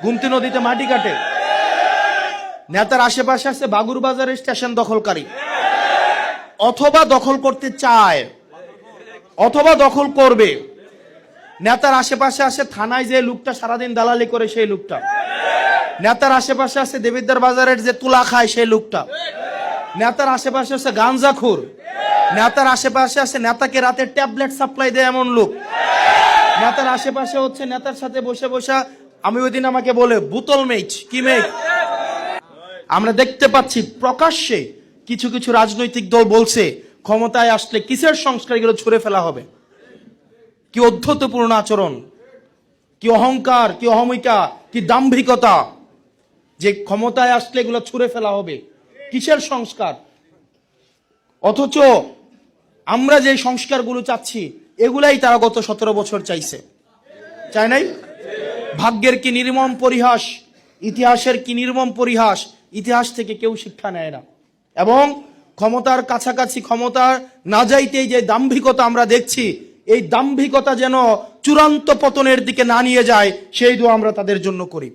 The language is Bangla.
গুমতি নদীতে মাটি কাটে। নেতার আশেপাশে আছে বাগুরবাজারের স্টেশন দখলকারী, অথবা দখল করতে চায়, অথবা দখল করবে। নেতার আশেপাশে আছে থানায় যে লোকটা সারাদিন দালালি করে সেই লোকটা। নেতার আশেপাশে আছে দেবিদ্বার বাজারের যে তুলা খায় সেই লোকটা। নেতার আশেপাশে আছে গাঞ্জাখোর। নেতার আশেপাশে আছে নেতাকে রাতে ট্যাবলেট সাপ্লাই দেয় এমন লোক। নেতার আশেপাশে হচ্ছে নেতার সাথে বসে বসে, আমি ওই দিন আমাকে বলে বোতল মেচ কি মেচ। আমরা দেখতে পাচ্ছি প্রকাশ্যে কিছু কিছু রাজনৈতিক দল বলছে ক্ষমতায় আসলে কিসের সংস্কার, এগুলো ছুঁড়ে ফেলা হবে। কি অধ্যত্বপূর্ণ আচরণ, কি অহংকার, কি অহমিকা, কি দাম্ভিকতা, যে ক্ষমতায় আসলে এগুলো ছুঁড়ে ফেলা হবে। কিসের সংস্কার? অথচ আমরা যে সংস্কারগুলো চাচ্ছি এগুলাই তারা গত 17 বছর চাইছে, চায় নাই? ভাগ্যের কি নির্মম পরিহাস, ইতিহাসের কি নির্মম পরিহাস, ইতিহাস থেকে কেউ শিক্ষা নেয় না। এবং ক্ষমতার কাছাকাছি ক্ষমতা না যাইতেই যে দাম্ভিকতা আমরা দেখছি, এই দাম্ভিকতা যেন চূড়ান্ত পতনের দিকে না নিয়ে যায়, সেই দোয়া আমরা তাদের জন্য করি।